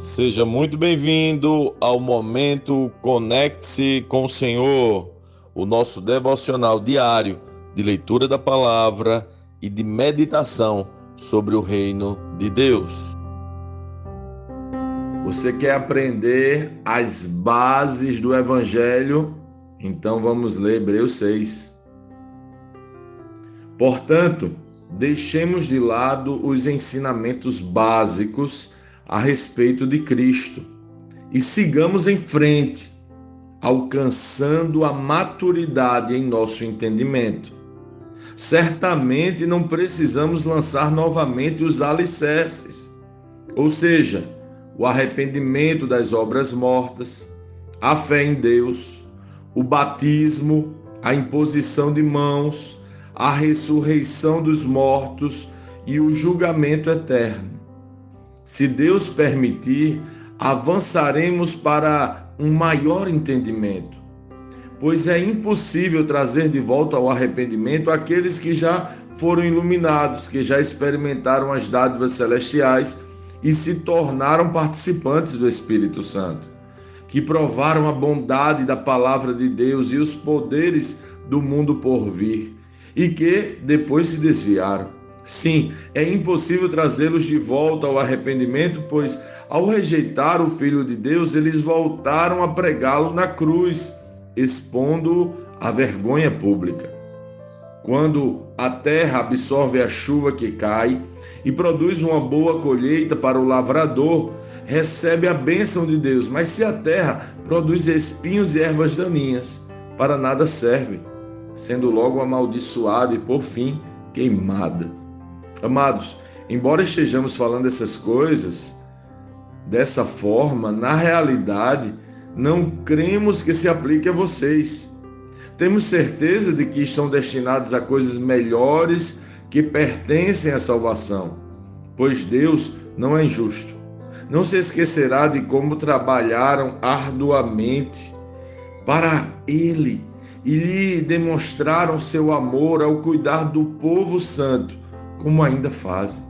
Seja muito bem-vindo ao momento Conecte-se com o Senhor, o nosso devocional diário de leitura da palavra e de meditação sobre o reino de Deus. Você quer aprender as bases do Evangelho? Então vamos ler Hebreus 6. Portanto, deixemos de lado os ensinamentos básicos a respeito de Cristo e sigamos em frente, alcançando a maturidade em nosso entendimento. Certamente não precisamos lançar novamente os alicerces, ou seja, o arrependimento das obras mortas, a fé em Deus, o batismo, a imposição de mãos, a ressurreição dos mortos e o julgamento eterno. Se Deus permitir, avançaremos para um maior entendimento, pois é impossível trazer de volta ao arrependimento aqueles que já foram iluminados, que já experimentaram as dádivas celestiais e se tornaram participantes do Espírito Santo, que provaram a bondade da palavra de Deus e os poderes do mundo por vir, e que depois se desviaram. Sim, é impossível trazê-los de volta ao arrependimento, pois ao rejeitar o Filho de Deus, eles voltaram a pregá-lo na cruz, expondo-o à vergonha pública. Quando a terra absorve a chuva que cai e produz uma boa colheita para o lavrador, recebe a bênção de Deus, mas se a terra produz espinhos e ervas daninhas, para nada serve, sendo logo amaldiçoada e, por fim, queimada. Amados, embora estejamos falando essas coisas dessa forma, na realidade, não cremos que se aplique a vocês. Temos certeza de que estão destinados a coisas melhores que pertencem à salvação, pois Deus não é injusto. Não se esquecerá de como trabalharam arduamente para Ele e lhe demonstraram seu amor ao cuidar do povo santo, como ainda fazem.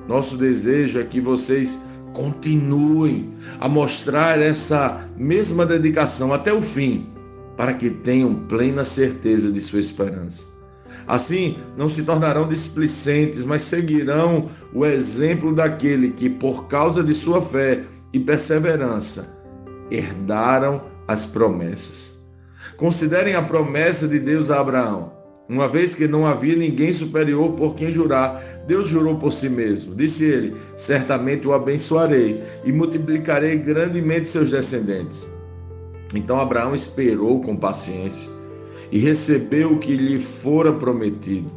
Nosso desejo é que vocês continuem a mostrar essa mesma dedicação até o fim, para que tenham plena certeza de sua esperança. Assim, não se tornarão displicentes, mas seguirão o exemplo daquele que, por causa de sua fé e perseverança, herdaram as promessas. Considerem a promessa de Deus a Abraão. Uma vez que não havia ninguém superior por quem jurar, Deus jurou por si mesmo. Disse ele: certamente o abençoarei e multiplicarei grandemente seus descendentes. Então Abraão esperou com paciência e recebeu o que lhe fora prometido.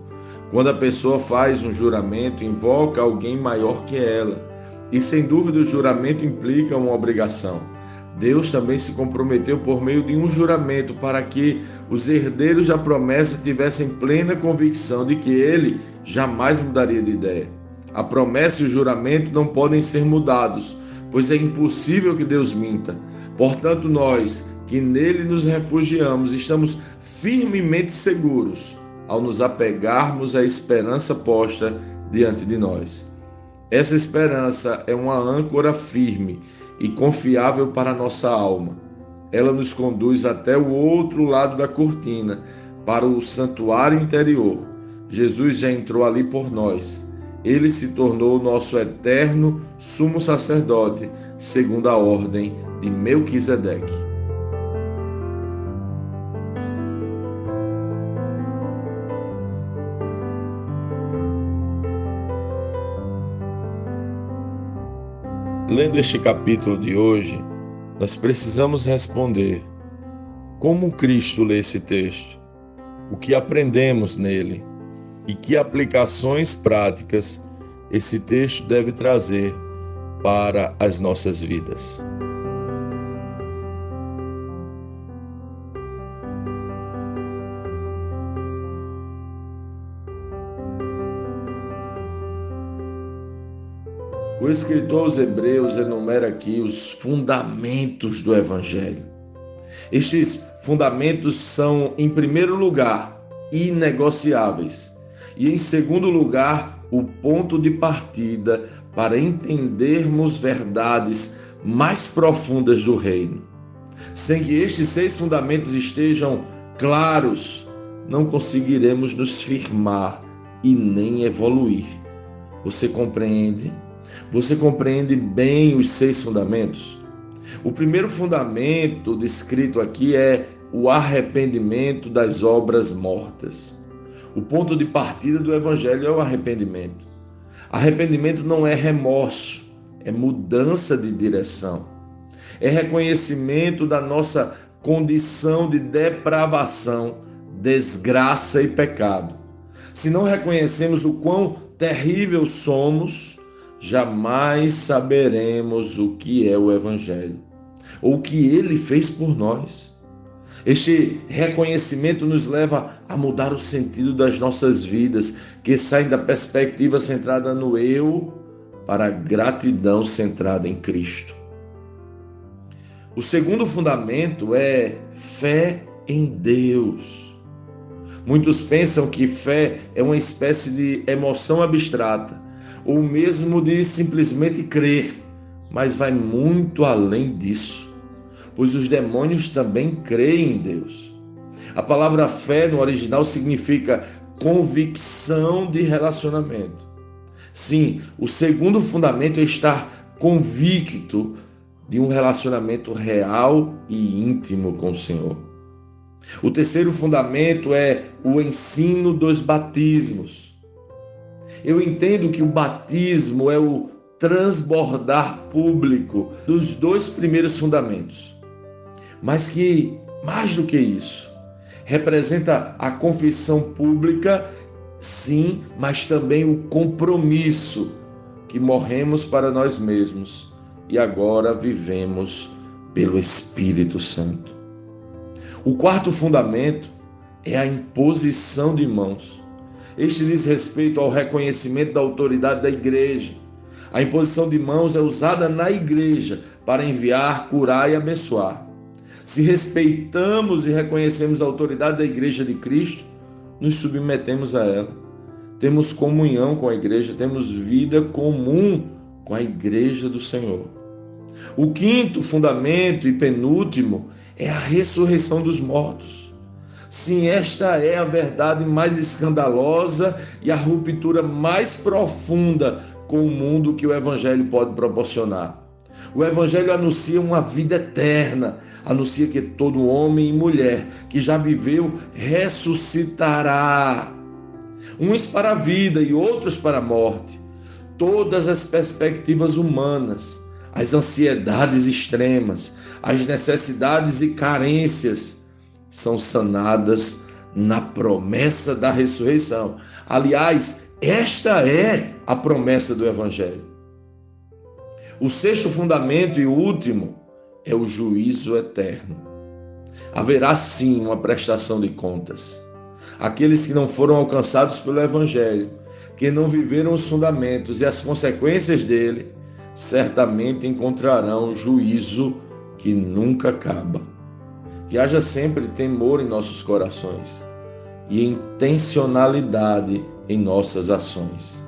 Quando a pessoa faz um juramento, invoca alguém maior que ela. E sem dúvida o juramento implica uma obrigação. Deus também se comprometeu por meio de um juramento para que os herdeiros da promessa tivessem plena convicção de que ele jamais mudaria de ideia. A promessa e o juramento não podem ser mudados, pois é impossível que Deus minta. Portanto, nós, que nele nos refugiamos, estamos firmemente seguros ao nos apegarmos à esperança posta diante de nós. Essa esperança é uma âncora firme e confiável para a nossa alma. Ela nos conduz até o outro lado da cortina, para o santuário interior. Jesus já entrou ali por nós. Ele se tornou o nosso eterno sumo sacerdote, segundo a ordem de Melquisedeque. Lendo este capítulo de hoje, nós precisamos responder: como Cristo lê esse texto? O que aprendemos nele? E que aplicações práticas esse texto deve trazer para as nossas vidas? O escritor aos Hebreus enumera aqui os fundamentos do Evangelho. Estes fundamentos são, em primeiro lugar, inegociáveis e, em segundo lugar, o ponto de partida para entendermos verdades mais profundas do reino. Sem que estes 6 fundamentos estejam claros, não conseguiremos nos firmar e nem evoluir. Você compreende? Você compreende bem os 6 fundamentos? O primeiro fundamento descrito aqui é o arrependimento das obras mortas. O ponto de partida do Evangelho é o arrependimento. Arrependimento não é remorso, é mudança de direção. É reconhecimento da nossa condição de depravação, desgraça e pecado. Se não reconhecemos o quão terrível somos, jamais saberemos o que é o Evangelho, ou o que ele fez por nós. Este reconhecimento nos leva a mudar o sentido das nossas vidas, que saem da perspectiva centrada no eu para a gratidão centrada em Cristo. O segundo fundamento é fé em Deus. Muitos pensam que fé é uma espécie de emoção abstrata, ou mesmo de simplesmente crer, mas vai muito além disso, pois os demônios também creem em Deus. A palavra fé no original significa convicção de relacionamento. Sim, o segundo fundamento é estar convicto de um relacionamento real e íntimo com o Senhor. O terceiro fundamento é o ensino dos batismos. Eu entendo que o batismo é o transbordar público dos 2 primeiros fundamentos, mas que, mais do que isso, representa a confissão pública, sim, mas também o compromisso que morremos para nós mesmos e agora vivemos pelo Espírito Santo. O quarto fundamento é a imposição de mãos. Este diz respeito ao reconhecimento da autoridade da igreja. A imposição de mãos é usada na igreja para enviar, curar e abençoar. Se respeitamos e reconhecemos a autoridade da igreja de Cristo, nos submetemos a ela. Temos comunhão com a igreja, temos vida comum com a igreja do Senhor. O quinto fundamento e penúltimo é a ressurreição dos mortos. Sim, esta é a verdade mais escandalosa e a ruptura mais profunda com o mundo que o Evangelho pode proporcionar. O Evangelho anuncia uma vida eterna, anuncia que todo homem e mulher que já viveu ressuscitará. Uns para a vida e outros para a morte. Todas as perspectivas humanas, as ansiedades extremas, as necessidades e carências são sanadas na promessa da ressurreição. Aliás, esta é a promessa do Evangelho. O sexto fundamento e o último é o juízo eterno. Haverá sim uma prestação de contas. Aqueles que não foram alcançados pelo Evangelho, que não viveram os fundamentos e as consequências dele, certamente encontrarão juízo que nunca acaba. Que haja sempre temor em nossos corações e intencionalidade em nossas ações.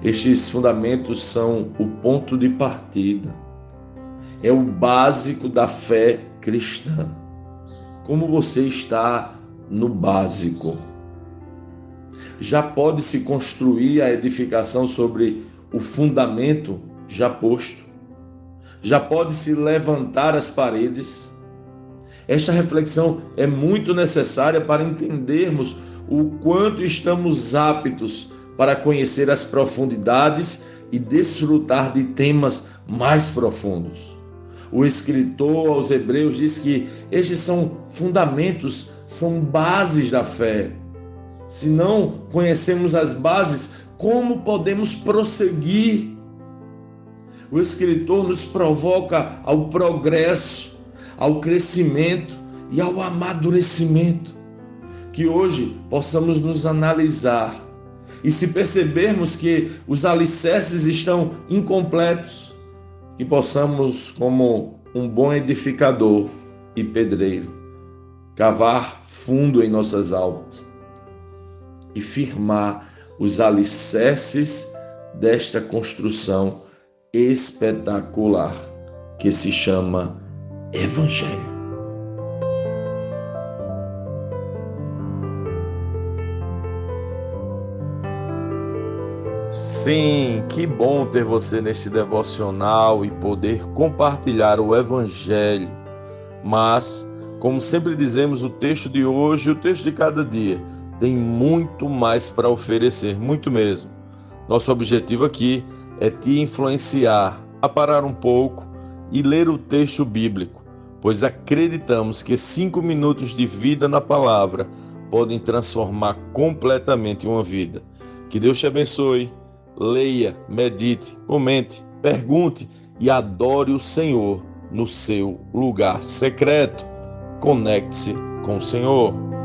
Estes fundamentos são o ponto de partida. É o básico da fé cristã. Como você está no básico? Já pode-se construir a edificação sobre o fundamento já posto? Já pode-se levantar as paredes? Esta reflexão é muito necessária para entendermos o quanto estamos aptos para conhecer as profundidades e desfrutar de temas mais profundos. O escritor aos Hebreus diz que estes são fundamentos, são bases da fé. Se não conhecemos as bases, como podemos prosseguir? O escritor nos provoca ao progresso, ao crescimento e ao amadurecimento. Que hoje possamos nos analisar e, se percebermos que os alicerces estão incompletos, que possamos, como um bom edificador e pedreiro, cavar fundo em nossas almas e firmar os alicerces desta construção espetacular que se chama Evangelho. Sim, que bom ter você neste devocional e poder compartilhar o Evangelho. Mas, como sempre dizemos, o texto de hoje e o texto de cada dia tem muito mais para oferecer, muito mesmo. Nosso objetivo aqui é te influenciar a parar um pouco e ler o texto bíblico, pois acreditamos que 5 minutos de vida na palavra podem transformar completamente uma vida. Que Deus te abençoe. Leia, medite, comente, pergunte e adore o Senhor no seu lugar secreto. Conecte-se com o Senhor.